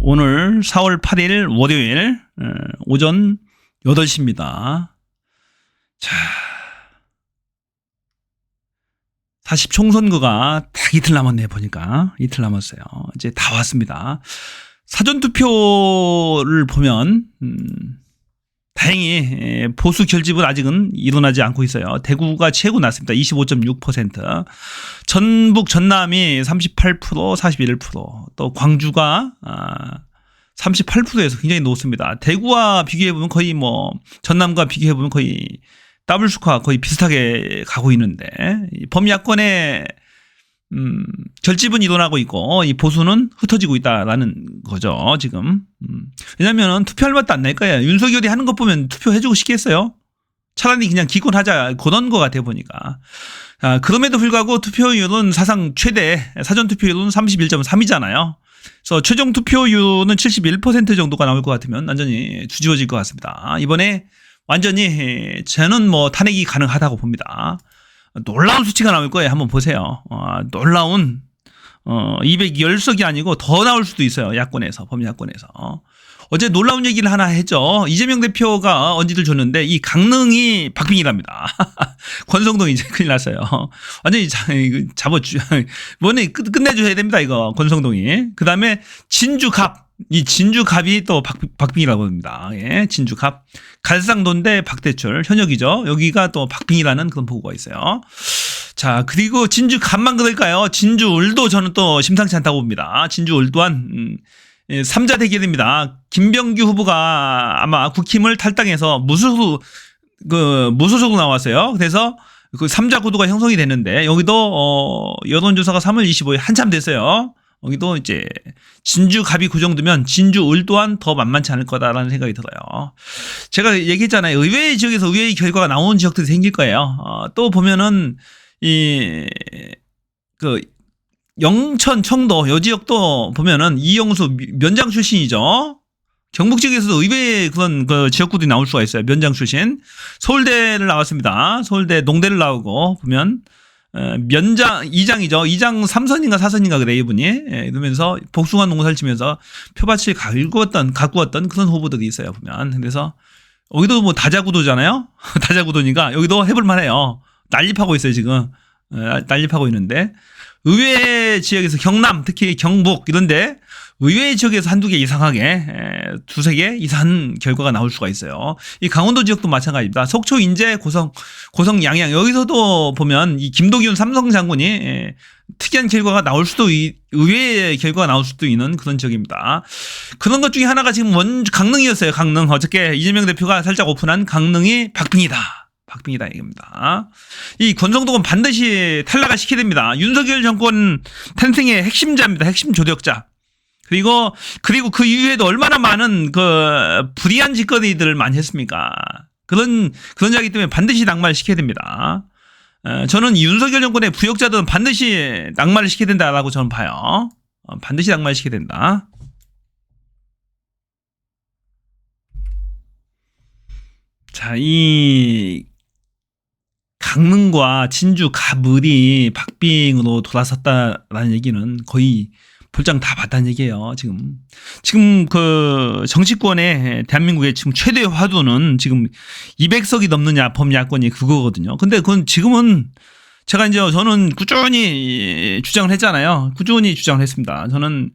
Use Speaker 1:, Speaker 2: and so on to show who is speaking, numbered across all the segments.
Speaker 1: 오늘 4월 8일 월요일 오전 8시입니다. 자, 40 총선거가 딱 이틀 남았네 보니까. 이틀 남았어요. 이제 다 왔습니다. 사전투표를 보면 다행히 보수 결집은 아직은 일어나지 않고 있어요. 대구가 최고 났습니다. 25.6%. 전북 전남이 38%, 41%. 또 광주가 38%에서 굉장히 높습니다. 대구와 비교해보면 거의 전남과 비교해보면 거의 더블 스코어 거의 비슷하게 가고 있는데 범야권의 결집은 일어나고 있고 이 보수는 흩어지고 있다라는 거죠 지금. 왜냐하면 투표할 맛도 안 날 거예요. 윤석열이 하는 것 보면 투표해주고 싶겠어요. 차라리 그냥 기권하자 그런 거 같아 보니까. 그럼에도 불구하고 투표율은 사상 최대 사전 투표율은 31.3이잖아요. 그래서 최종 투표율은 71% 정도가 나올 것 같으면 완전히 뒤집어질 것 같습니다. 이번에 완전히 저는 탄핵이 가능하다고 봅니다. 놀라운 수치가 나올 거예요. 한번 보세요. 놀라운 210석이 아니고 더 나올 수도 있어요. 야권에서, 범야권에서. 어제 놀라운 얘기를 하나 했죠. 이재명 대표가 언지를 줬는데 이 강릉이 박빙이랍니다. 권성동이 이제 큰일 났어요. 완전히 잡아주, 뭐네 끝내줘야 됩니다. 이거 권성동이. 그 다음에 진주갑. 이 진주갑이 또 박빙이라고 합니다. 예, 진주갑. 갈상도인데 박대출 현역이죠. 여기가 또 박빙이라는 그런 보고가 있어요. 자, 그리고 진주갑만 그럴까요? 진주을도 저는 또 심상치 않다고 봅니다. 진주을 또한 3자 대결입니다. 김병규 후보가 아마 국힘을 탈당해서 무소속으로 나왔어요. 그래서 그 3자 구도가 형성이 됐는데 여기도 여론조사가 3월 25일 한참 됐어요. 여기도 이제 진주갑이 그 정도면 진주을 또한 더 만만치 않을 거다라는 생각이 들어요. 제가 얘기했잖아요. 의외의 지역에서 의외의 결과가 나오는 지역들이 생길 거예요. 또 보면은 영천, 청도 요 지역도 보면은 이영수 면장 출신이죠. 경북 지역에서도 의외의 그런 지역구들이 나올 수가 있어요. 면장 출신. 서울대를 나왔습니다. 서울대 농대를 나오고 보면 이장이죠. 이장 3선인가 4선인가 그래, 이분이. 이러면서 복숭아 농사를 치면서 표밭을 가꾸었던 그런 후보들이 있어요, 보면. 그래서, 여기도 다자구도잖아요? 다자구도니까 여기도 해볼만 해요. 난립하고 있어요, 지금. 난립하고 있는데. 의외의 지역에서 경남, 특히 경북, 이런데 의외의 지역에서 한두 개 이상하게, 두세 개 이상한 결과가 나올 수가 있어요. 이 강원도 지역도 마찬가지입니다. 속초, 인제, 고성, 양양. 여기서도 보면 이 김도기훈 삼성 장군이 특이한 결과가 나올 수도, 의외의 결과가 나올 수도 있는 그런 지역입니다. 그런 것 중에 하나가 지금 강릉이었어요. 강릉. 어저께 이재명 대표가 살짝 오픈한 강릉이 박빙이다. 박빙이다 얘기입니다. 이 권성동은 반드시 탈락을 시켜야 됩니다. 윤석열 정권 탄생의 핵심자입니다. 핵심 조력자. 그리고 그 이후에도 얼마나 많은 불이한 짓거리들을 많이 했습니까? 그런 자기 때문에 반드시 낙마를 시켜야 됩니다. 저는 윤석열 정권의 부역자들은 반드시 낙마를 시켜야 된다라고 저는 봐요. 반드시 낙마를 시켜야 된다. 자, 이 강릉과 진주 갑을이 박빙으로 돌아섰다라는 얘기는 거의 볼장 다 봤다는 얘기예요. 지금 정치권의 대한민국의 지금 최대 화두는 지금 200석이 넘느냐 범야권이 그거거든요. 근데 그건 지금은 저는 꾸준히 주장을 했잖아요. 꾸준히 주장을 했습니다. 저는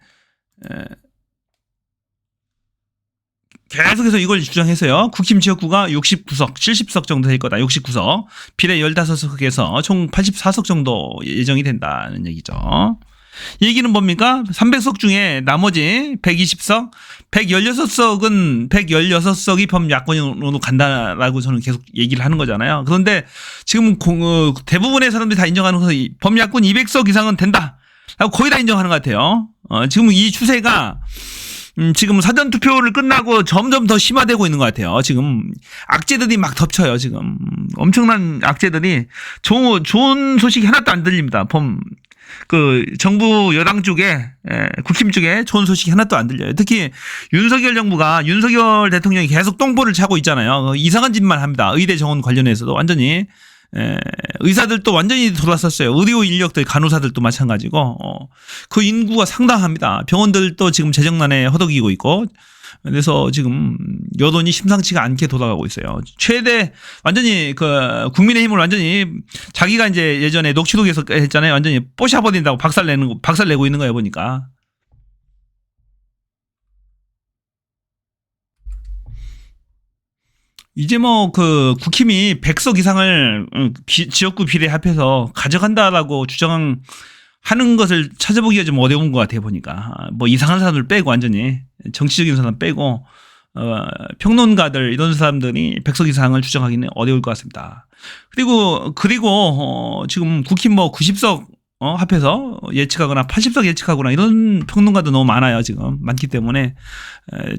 Speaker 1: 계속해서 이걸 주장했어요. 국힘 지역구가 69석, 70석 정도 될 거다. 69석. 비례 15석에서 총 84석 정도 예정이 된다는 얘기죠. 이 얘기는 뭡니까? 300석 중에 나머지 120석, 116석이 범야권으로 간다라고 저는 계속 얘기를 하는 거잖아요. 그런데 지금 대부분의 사람들이 다 인정하는 것은 범야권 200석 이상은 된다. 라고 거의 다 인정하는 것 같아요. 지금 이 추세가 지금 사전투표를 끝나고 점점 더 심화되고 있는 것 같아요. 지금 악재들이 막 덮쳐요. 지금 엄청난 악재들이 좋은 소식이 하나도 안 들립니다. 정부 여당 쪽에 국힘 쪽에 좋은 소식이 하나도 안 들려요. 특히 윤석열 대통령이 계속 똥볼을 차고 있잖아요. 이상한 짓만 합니다. 의대 정원 관련해서도 완전히 의사들도 완전히 돌아섰어요. 의료 인력들, 간호사들도 마찬가지고, 그 인구가 상당합니다. 병원들도 지금 재정난에 허덕이고 있고, 그래서 지금 여론이 심상치가 않게 돌아가고 있어요. 최대, 완전히 국민의힘을 완전히 자기가 이제 예전에 녹취록에서 했잖아요. 완전히 뽀샤버린다고 박살내고 있는 거예요, 보니까. 이제 국힘이 100석 이상을 지역구 비례 합해서 가져간다라고 주장하는 것을 찾아보기가 좀 어려운 것 같아요, 보니까. 이상한 사람들 빼고, 완전히. 정치적인 사람 빼고, 평론가들, 이런 사람들이 100석 이상을 주장하기는 어려울 것 같습니다. 그리고, 지금 국힘 90석, 합해서 예측하거나 80석 예측하거나 이런 평론가도 너무 많아요, 지금. 많기 때문에,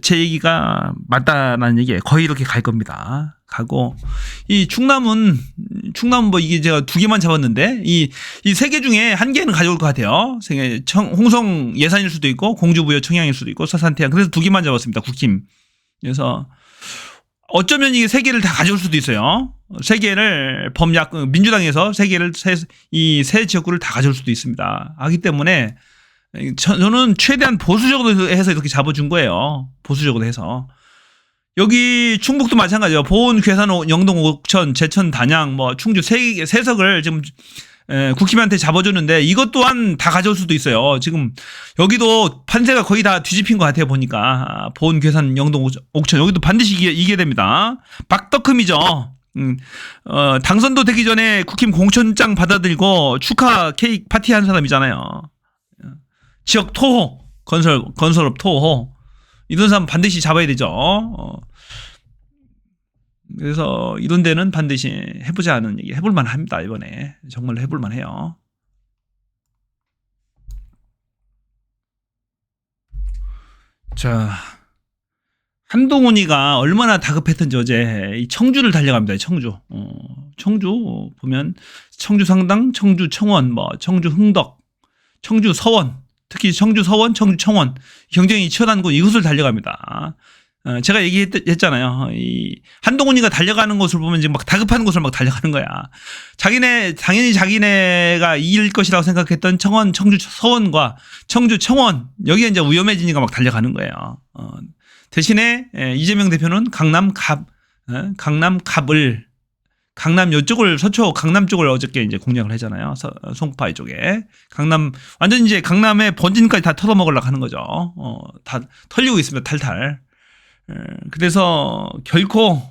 Speaker 1: 제 얘기가 맞다라는 얘기에 거의 이렇게 갈 겁니다. 가고, 이 충남은 이게 제가 2개만 잡았는데, 이 3개 중에 1개는 가져올 것 같아요. 홍성 예산일 수도 있고, 공주부여 청양일 수도 있고, 서산태양. 그래서 2개만 잡았습니다, 국힘. 그래서, 어쩌면 이게 3개를 다 가져올 수도 있어요. 3개를 민주당에서 3개를, 이 세 지역구를 다 가져올 수도 있습니다. 하기 때문에 저는 최대한 보수적으로 해서 이렇게 잡아준 거예요. 보수적으로 해서. 여기 충북도 마찬가지예요. 보은, 괴산, 영동, 옥천, 제천, 단양, 충주 3석을 지금 국힘한테 잡아줬는데 이것 또한 다 가져올 수도 있어요. 지금 여기도 판세가 거의 다 뒤집힌 것 같아요, 보니까. 보은, 괴산, 영동, 옥천 여기도 반드시 이기게 됩니다. 박덕흠이죠. 당선도 되기 전에 국힘 공천장 받아들이고 축하 케이크 파티한 사람이잖아요. 지역 토호, 건설업 토호 이런 사람 반드시 잡아야 되죠. 그래서 이런 데는 반드시 해보자 하는 얘기 해볼만 합니다. 이번에 정말 해볼만 해요. 자, 한동훈이가 얼마나 다급했던지 어제 이 청주를 달려갑니다. 청주. 청주 보면 청주 상당, 청주 청원, 청주 흥덕, 청주 서원, 특히 청주 서원, 청주 청원 경쟁이 치열한 곳 이곳을 달려갑니다. 제가 얘기했잖아요. 이 한동훈이가 달려가는 곳을 보면 지금 막 다급한 곳을 막 달려가는 거야. 당연히 자기네가 이길 것이라고 생각했던 청주 서원과 청주 청원 여기에 이제 위험해지니까 막 달려가는 거예요. 대신에 이재명 대표는 강남 요쪽을 서초 강남 쪽을 어저께 이제 공략을 하잖아요. 송파 쪽에 완전 이제 강남의 본진까지 다 털어먹으려고 하는 거죠. 다 털리고 있습니다. 탈탈. 그래서 결코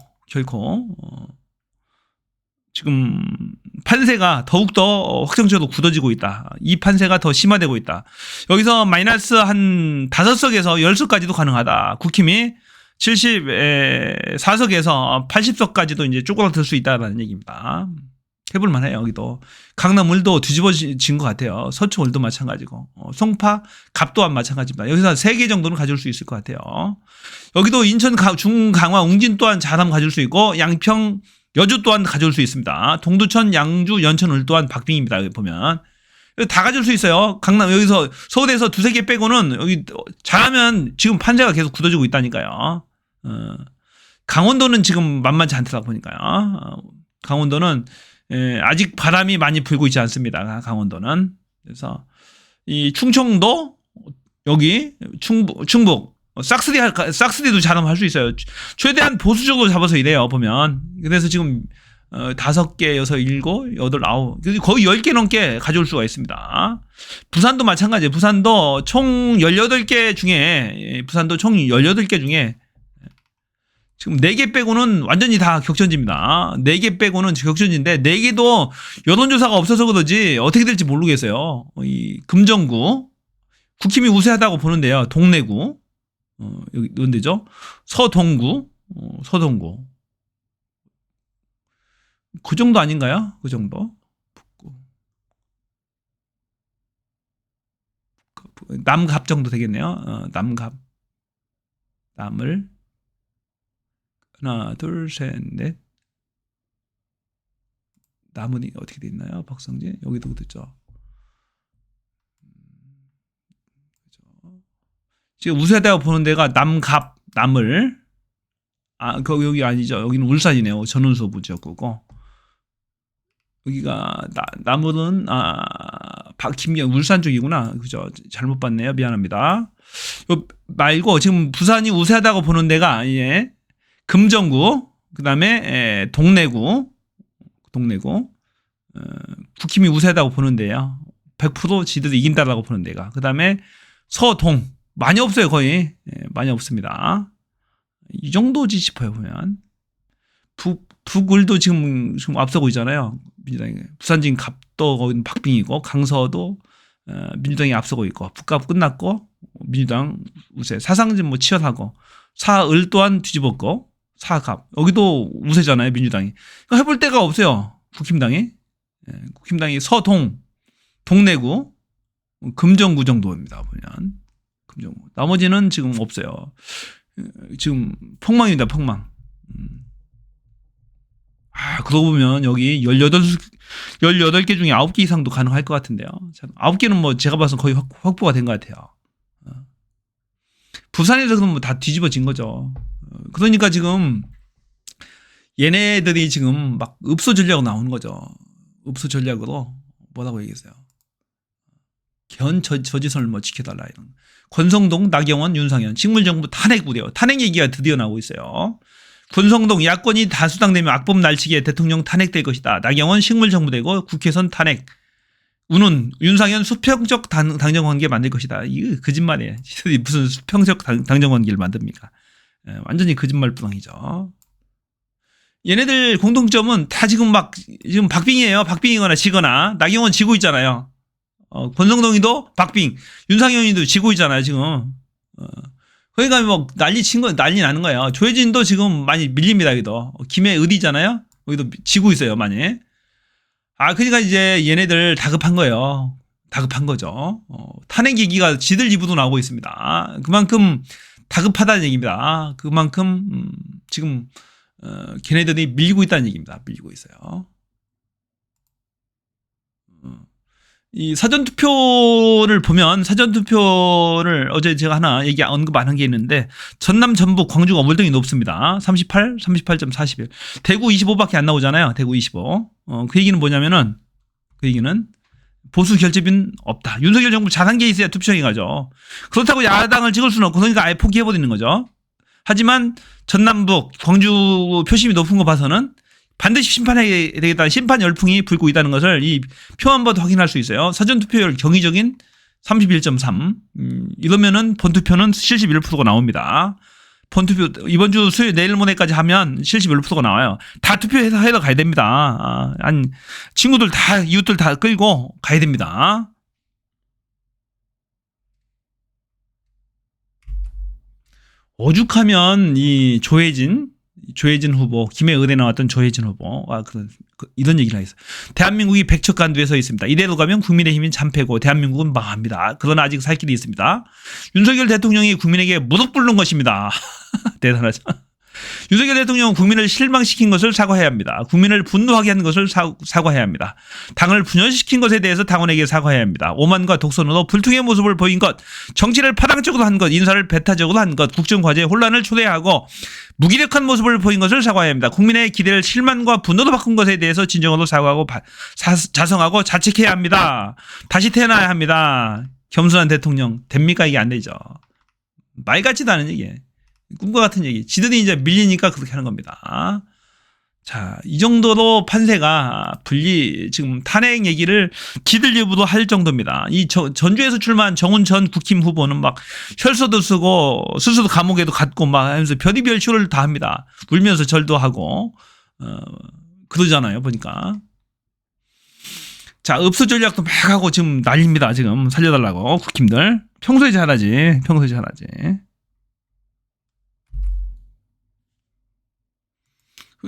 Speaker 1: 지금 판세가 더욱더 확정적으로 굳어지고 있다. 이 판세가 더 심화되고 있다. 여기서 마이너스 한 5석에서 10석까지도 가능하다. 국힘이 74석에서 80석까지도 이제 쪼그라들 수 있다라는 얘기입니다. 해볼만 해요, 여기도. 강남을도 뒤집어진 것 같아요. 서초을도 마찬가지고. 송파, 갑 또한 마찬가지입니다. 여기서 3개 정도는 가져올 수 있을 것 같아요. 여기도 인천, 중강화, 웅진 또한 잘하면 가져올 수 있고, 양평, 여주 또한 가져올 수 있습니다. 동두천, 양주, 연천을 또한 박빙입니다. 여기 보면. 다 가져올 수 있어요. 강남, 여기서 서울에서 2-3개 빼고는 여기 잘하면 지금 판세가 계속 굳어지고 있다니까요. 강원도는 지금 만만치 않더라 보니까요. 강원도는 아직 바람이 많이 불고 있지 않습니다. 강원도는. 그래서 이 충청도 여기 충북 싹스리도 잘하면 할 수 있어요. 최대한 보수적으로 잡아서 이래요. 보면. 그래서 지금 5개, 6, 7, 8, 9 거의 10개 넘게 가져올 수가 있습니다. 부산도 마찬가지예요. 부산도 총 18개 중에 지금 4개 빼고는 완전히 다 격전지입니다. 4개 빼고는 격전지인데 4개도 여론조사가 없어서 그러지 어떻게 될지 모르겠어요. 이 금정구 국힘이 우세하다고 보는데요. 동래구 여기 어디죠? 서동구 그 정도 아닌가요? 그 정도. 남갑 정도 되겠네요. 남을 하나, 둘, 셋, 넷. 남은 어떻게 돼 있나요? 박성진 여기도 그랬죠. 지금 우세하다고 보는 데가 남갑, 남을. 여기 아니죠. 여기는 울산이네요. 전운소 부지역구고. 여기가 나물은 김경 울산 쪽이구나. 그죠? 잘못 봤네요. 미안합니다. 요 말고 지금 부산이 우세하다고 보는 데가 예. 금정구, 그다음에 동래구, 국힘이 우세하다고 보는데요. 100% 지들이 이긴다라고 보는 데가. 그다음에 서동 많이 없어요. 거의 많이 없습니다. 이 정도지 싶어요. 보면 북을도 지금 앞서고 있잖아요. 민주당이 부산 지금 갑도 거기는 박빙이고 강서도 민주당이 앞서고 있고 북갑 끝났고 민주당 우세. 사상진 뭐 치열하고 사을 또한 뒤집었고 사갑 여기도 우세잖아요. 민주당이. 그러니까 해볼 데가 없어요. 국힘당이. 국힘당이 서동, 동래구, 금정구 정도입니다. 보면 금정구. 나머지는 지금 없어요. 지금 폭망입니다. 폭망. 그러고 보면 여기 18개 중에 9개 이상도 가능할 것 같은데요. 9개는 뭐 제가 봐서 거의 확보가 된 것 같아요. 부산에서 그럼 뭐 다 뒤집어진 거죠. 그러니까 지금 얘네들이 지금 막 읍소 전략으로 나오는 거죠. 읍소 전략으로 뭐라고 얘기했어요. 저지선을 뭐 지켜달라 이런. 권성동, 나경원, 윤상현 식물정부 탄핵 우려. 탄핵 얘기가 드디어 나오고 있어요. 권성동 야권이 다수당되면 악법 날치기에 대통령 탄핵될 것이다. 나경원 식물정부되고 국회선 탄핵. 운운 윤상현 수평적 당정관계 만들 것이다. 이거 거짓말이에요. 무슨 수평적 당정관계를 만듭니까? 완전히 거짓말뿐이죠. 얘네들 공통점은 다 지금 박빙이에요. 박빙이거나 지거나. 나경원 지고 있잖아요. 권성동이도 박빙, 윤상현이도 지고 있잖아요. 지금. 그러니까 뭐 난리 나는 거예요. 조혜진도 지금 많이 밀립니다. 여기도 김해의리잖아요. 여기도 지고 있어요. 많이. 그러니까 이제 얘네들 다급한 거예요. 다급한 거죠. 탄핵 얘기가 지들 입으로 나오고 있습니다. 그만큼 다급하다는 얘기입니다. 그만큼 지금 걔네들이 밀리고 있다는 얘기입니다. 밀리고 있어요. 이 사전투표를 보면 사전투표를 어제 제가 하나 언급 안 한 게 있는데 전남, 전북, 광주가 월등히 높습니다. 38, 38.41. 대구 25밖에 안 나오잖아요. 대구 25. 그 얘기는 뭐냐면은 그 얘기는 보수 결집은 없다. 윤석열 정부 자산계에 있어야 투표형이 가죠. 그렇다고 야당을 찍을 수는 없고 그러니까 아예 포기해버리는 거죠. 하지만 전남북, 광주 표심이 높은 거 봐서는 반드시 심판해야 되겠다. 심판 열풍이 불고 있다는 것을 이 표만 봐도 확인할 수 있어요. 사전투표율 경이적인 31.3. 이러면은 본투표는 71%가 나옵니다. 본투표 이번 주 수요일 내일 모레까지 하면 71%가 나와요. 다 투표해서 가야 됩니다. 친구들 다 이웃들 다 끌고 가야 됩니다. 오죽하면 이 조혜진 후보, 김해의대 나왔던 조혜진 후보가 이런 얘기를 하겠어요. 대한민국이 백척간두에 서 있습니다. 이대로 가면 국민의힘은 참패고 대한민국은 망합니다. 그러나 아직 살 길이 있습니다. 윤석열 대통령이 국민에게 무릎 꿇는 것입니다. 대단하죠. 윤석열 대통령은 국민을 실망시킨 것을 사과해야 합니다. 국민을 분노하게 한 것을 사과해야 합니다. 당을 분열시킨 것에 대해서 당원에게 사과해야 합니다. 오만과 독선으로 불통의 모습을 보인 것, 정치를 파당적으로 한 것, 인사를 배타적으로 한 것, 국정과제에 혼란을 초래하고 무기력한 모습을 보인 것을 사과해야 합니다. 국민의 기대를 실망과 분노로 바꾼 것에 대해서 진정으로 사과하고 자성하고 자책해야 합니다. 다시 태어나야 합니다. 겸손한 대통령 됩니까? 이게 안 되죠. 말 같지도 않은 얘기예요. 꿈과 같은 얘기. 지들이 이제 밀리니까 그렇게 하는 겁니다. 자, 이 정도로 판세가 지금 탄핵 얘기를 지들 입으로 할 정도입니다. 이 전주에서 출마한 정운 전 국힘 후보는 막 혈서도 쓰고 스스로 감옥에도 갔고 막 하면서 별의별 쇼를 다 합니다. 울면서 절도 하고 그러잖아요. 보니까. 자, 읍소 전략도 막 하고 지금 난립니다. 지금 살려달라고 국힘들. 평소에 잘하지.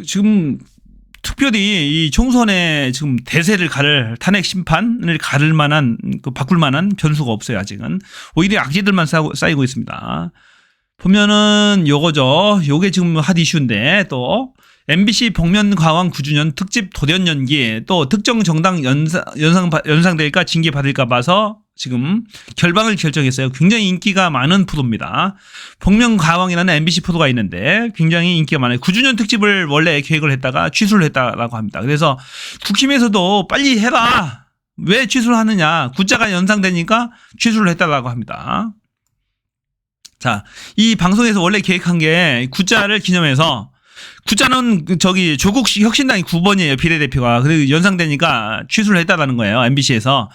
Speaker 1: 지금 특별히 이 총선에 지금 대세를 탄핵 심판을 바꿀 만한 변수가 없어요. 아직은 오히려 악재들만 쌓이고 있습니다. 보면은 요게 지금 핫 이슈인데 또 MBC 복면가왕 9주년 특집 돌연 연기 또 특정 정당 연상될까 징계 받을까 봐서 지금 결방을 결정했어요. 굉장히 인기가 많은 포도입니다. 복면가왕이라는 MBC 포도가 있는데 굉장히 인기가 많아요. 9주년 특집을 원래 계획을 했다가 취소를 했다라고 합니다. 그래서 국힘에서도 빨리 해라. 왜 취소를 하느냐. 구자가 연상되니까 취소를 했다라고 합니다. 자, 이 방송에서 원래 계획한 게 구자를 기념해서 구자는 저기 조국 혁신당이 9번이에요. 비례대표가. 그래서 연상되니까 취소를 했다라는 거예요. MBC에서.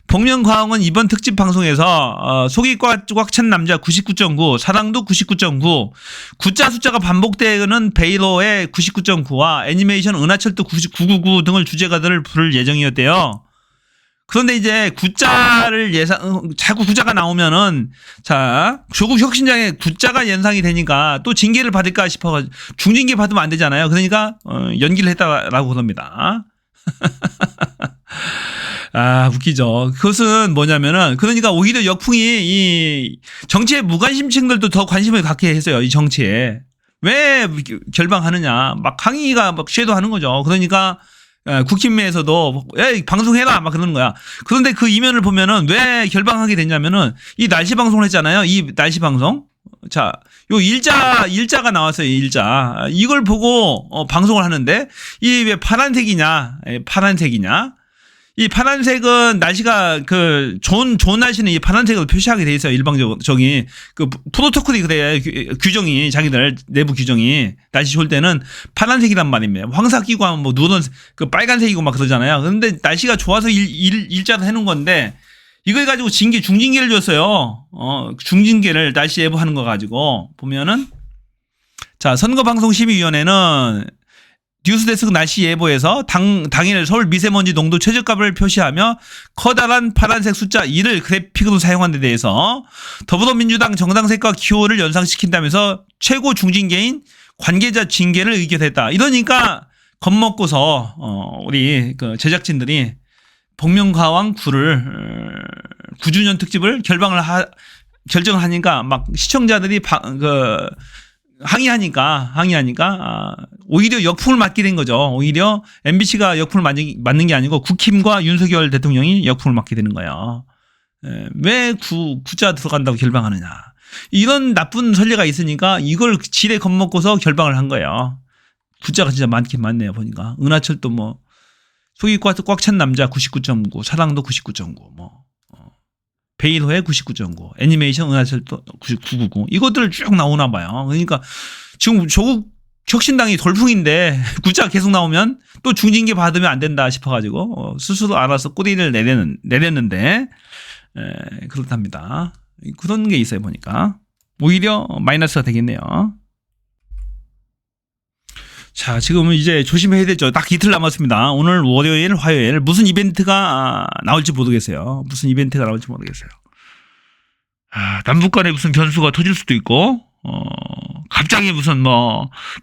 Speaker 1: 복면가왕은 이번 특집 방송에서 속이 꽉 찬 남자 99.9, 사랑도 99.9, 구자 숫자가 반복되는 베일러의 99.9와 애니메이션 은하철도 999 등을 주제가들을 부를 예정이었대요. 그런데 이제 구자를 자꾸 구자가 나오면은, 자, 조국 혁신당에 구자가 연상이 되니까 또 징계를 받을까 싶어가지고, 중징계 받으면 안 되잖아요. 그러니까, 연기를 했다라고 그럽니다. 아, 웃기죠. 그것은 뭐냐면은, 그러니까 오히려 역풍이 이 정치에 무관심층들도 더 관심을 갖게 했어요. 이 정치에. 왜 결방하느냐. 막 항의가 막 쇄도하는 거죠. 그러니까, 국힘에서도 방송해라 막 그러는 거야. 그런데 그 이면을 보면은 왜 결방하게 됐냐면은 이 날씨 방송을 했잖아요. 이 날씨 방송. 자, 요 일자가 나왔어요. 일자. 이걸 보고 방송을 하는데 이 왜 파란색이냐? 이 파란색은 날씨가 좋은 날씨는 이 파란색으로 표시하게 돼 있어요. 일방적으로. 저기 프로토콜이 그래. 규정이 자기들 내부 규정이 날씨 좋을 때는 파란색이란 말입니다. 황사 끼고 하면 뭐 눈은 빨간색이고 막 그러잖아요. 그런데 날씨가 좋아서 일자로 해놓은 건데 이걸 가지고 중징계를 줬어요. 중징계를 날씨 예보하는 거 가지고 보면은 자, 선거방송심의위원회는 뉴스데스크 날씨 예보에서 당일 서울 미세먼지 농도 최저값을 표시하며 커다란 파란색 숫자 2를 그래픽으로 사용한 데 대해서 더불어민주당 정당색과 기호를 연상시킨다면서 최고 중징계인 관계자 징계를 의결했다. 이러니까 겁먹고서 우리 제작진들이 복면가왕 9주년 특집을 결정을 하니까 막 시청자들이 항의하니까 오히려 역풍을 맞게 된 거죠. 오히려 MBC가 역풍을 맞는 게 아니고 국힘과 윤석열 대통령이 역풍을 맞게 되는 거예요. 왜 구자 들어간다고 결방하느냐. 이런 나쁜 선례가 있으니까 이걸 지레 겁먹고서 결방을 한 거예요. 구자가 진짜 많긴 많네요. 보니까 은하철도 뭐 속이 꽉 찬 남자 99.9, 사랑도 99.9 뭐 베일호의 99.9, 애니메이션 은하철도 999 이것들 쭉 나오나 봐요. 그러니까 지금 조국 혁신당이 돌풍인데 구자 계속 나오면 또 중징계 받으면 안 된다 싶어가지고 스스로 알아서 꼬리를 내렸는데 그렇답니다. 그런 게 있어요. 보니까 오히려 마이너스가 되겠네요. 자, 지금은 이제 조심해야 되죠. 딱 이틀 남았습니다. 오늘 월요일, 화요일 무슨 이벤트가 나올지 모르겠어요. 남북 간에 무슨 변수가 터질 수도 있고, 갑자기 무슨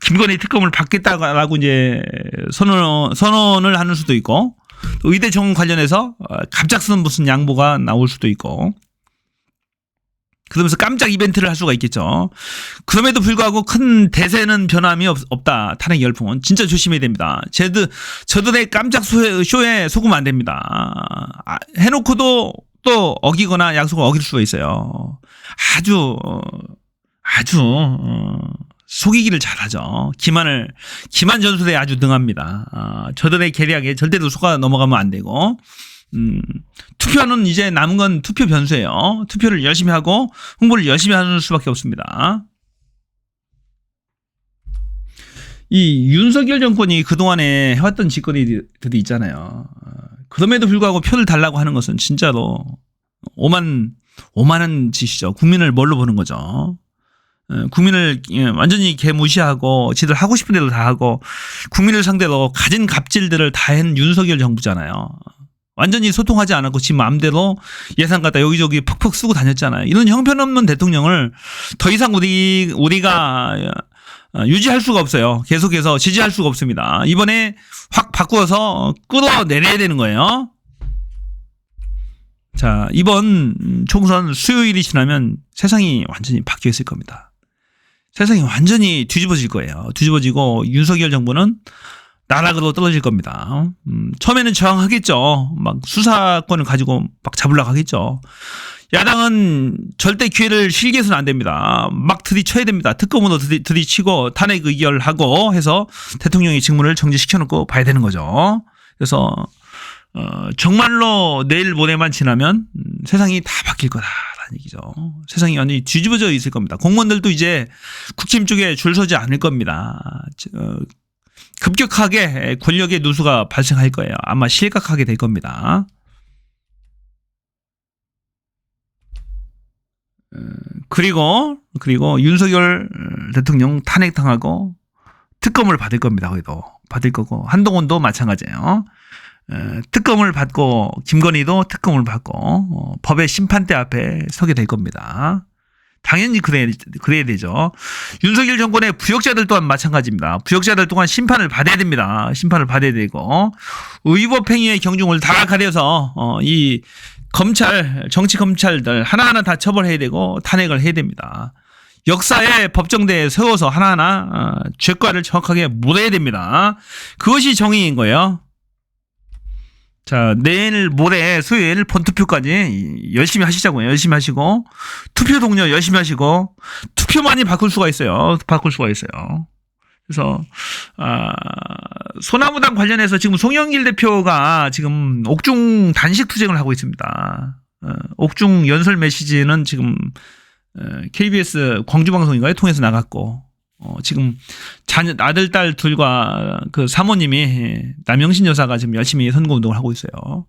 Speaker 1: 김건희 특검을 받겠다라고 이제 선언을 하는 수도 있고, 또 의대 정원 관련해서 갑작스런 무슨 양보가 나올 수도 있고, 그러면서 깜짝 이벤트를 할 수가 있겠죠. 그럼에도 불구하고 큰 대세는 변함이 없다. 탄핵 열풍은 진짜 조심해야 됩니다. 저들의 깜짝 쇼에 속으면 안 됩니다. 해놓고도 또 어기거나 약속을 어길 수가 있어요. 아주 속이기를 잘하죠. 기만 전술에 아주 능합니다. 저들의 계략에 절대로 속아 넘어가면 안 되고. 투표는 이제 남은 건 투표 변수예요. 투표를 열심히 하고 홍보를 열심히 하는 수밖에 없습니다. 이 윤석열 정권이 그동안에 해왔던 짓거리들이 있잖아요. 그럼에도 불구하고 표를 달라고 하는 것은 진짜로 오만한 짓이죠. 국민을 뭘로 보는 거죠. 국민을 완전히 개무시하고 지들 하고 싶은 대로 다 하고 국민을 상대로 가진 갑질들을 다 한 윤석열 정부잖아요. 완전히 소통하지 않았고 지 마음대로 예산 갖다 여기저기 퍽퍽 쓰고 다녔잖아요. 이런 형편없는 대통령을 더 이상 우리가 유지할 수가 없어요. 계속해서 지지할 수가 없습니다. 이번에 확 바꾸어서 끌어내려야 되는 거예요. 자, 이번 총선 수요일이 지나면 세상이 완전히 바뀌어 있을 겁니다. 세상이 완전히 뒤집어질 거예요. 뒤집어지고 윤석열 정부는 나락으로 떨어질 겁니다. 처음에는 저항하겠죠. 막 수사권을 가지고 막 잡으려고 하겠죠. 야당은 절대 기회를 실기해서는 안 됩니다. 막 들이쳐야 됩니다. 특검으로 들이치고 탄핵 의결하고 해서 대통령의 직무를 정지시켜놓고 봐야 되는 거죠. 그래서 정말로 내일 모레만 지나면 세상이 다 바뀔 거다라는 얘기죠. 세상이 완전히 뒤집어져 있을 겁니다. 공무원들도 이제 국힘 쪽에 줄 서지 않을 겁니다. 급격하게 권력의 누수가 발생할 거예요. 아마 실각하게 될 겁니다. 그리고 윤석열 대통령 탄핵당하고 특검을 받을 겁니다. 거기도 받을 거고 한동훈도 마찬가지예요. 특검을 받고 김건희도 특검을 받고 법의 심판대 앞에 서게 될 겁니다. 당연히 그래야 되죠. 윤석열 정권의 부역자들 또한 마찬가지입니다. 부역자들 또한 심판을 받아야 됩니다. 심판을 받아야 되고 의법행위의 경중을 다 가려서 이 검찰, 정치 검찰들 하나하나 다 처벌해야 되고 탄핵을 해야 됩니다. 역사의 법정대에 세워서 하나하나 죄과를 정확하게 물어야 됩니다. 그것이 정의인 거예요. 자, 내일 모레 수요일 본투표까지 열심히 하시자고요. 열심히 하시고 투표 동료 열심히 하시고 투표만이 바꿀 수가 있어요. 바꿀 수가 있어요. 그래서 소나무당 관련해서 지금 송영길 대표가 지금 옥중 단식 투쟁을 하고 있습니다. 옥중 연설 메시지는 지금 KBS 광주방송인가요? 통해서 나갔고 지금 아들, 딸 둘과 그 사모님이 남영신 여사가 지금 열심히 선거운동을 하고 있어요.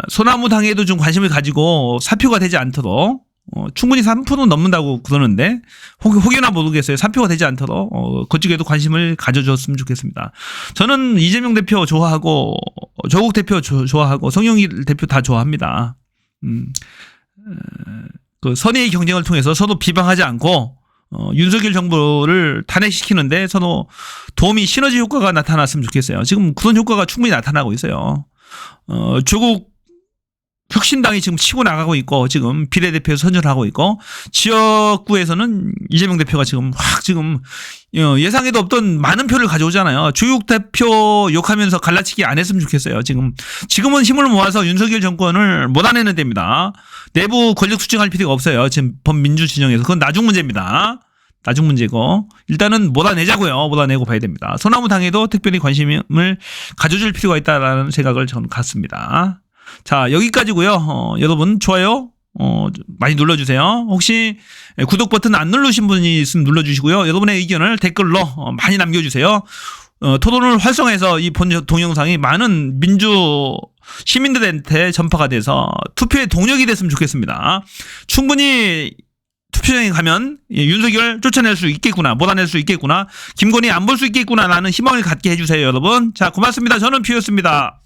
Speaker 1: 소나무당에도 좀 관심을 가지고 사표가 되지 않도록 충분히 3% 넘는다고 그러는데 혹여나 모르겠어요. 3표가 되지 않도록 그쪽에도 관심을 가져줬으면 좋겠습니다. 저는 이재명 대표 좋아하고 조국 대표 좋아하고 송영길 대표 다 좋아합니다. 그 선의의 경쟁을 통해서 서로 비방하지 않고 윤석열 정부를 탄핵시키는데 서로 도움이 시너지 효과가 나타났으면 좋겠어요. 지금 그런 효과가 충분히 나타나고 있어요. 조국 혁신당이 지금 치고 나가고 있고 지금 비례대표 선전하고 있고 지역구에서는 이재명 대표가 지금 확 지금 예상에도 없던 많은 표를 가져오잖아요. 조국 대표 욕하면서 갈라치기 안 했으면 좋겠어요. 지금은 힘을 모아서 윤석열 정권을 몰아내는 데입니다. 내부 권력 투쟁할 필요가 없어요. 지금 범민주 진영에서 그건 나중 문제입니다. 나중 문제고 일단은 몰아내자고요. 몰아내고 봐야 됩니다. 소나무당에도 특별히 관심을 가져줄 필요가 있다라는 생각을 저는 갖습니다. 자, 여기까지고요. 여러분 좋아요 많이 눌러주세요. 혹시 구독 버튼 안 누르신 분이 있으면 눌러주시고요. 여러분의 의견을 댓글로 많이 남겨주세요. 토론을 활성화해서 이 본 동영상이 많은 민주 시민들한테 전파가 돼서 투표의 동력이 됐으면 좋겠습니다. 충분히 투표장에 가면 윤석열 쫓아낼 수 있겠구나, 몰아낼 수 있겠구나, 김건희 안 볼 수 있겠구나 라는 희망을 갖게 해주세요. 여러분. 자, 고맙습니다. 저는 피였습니다.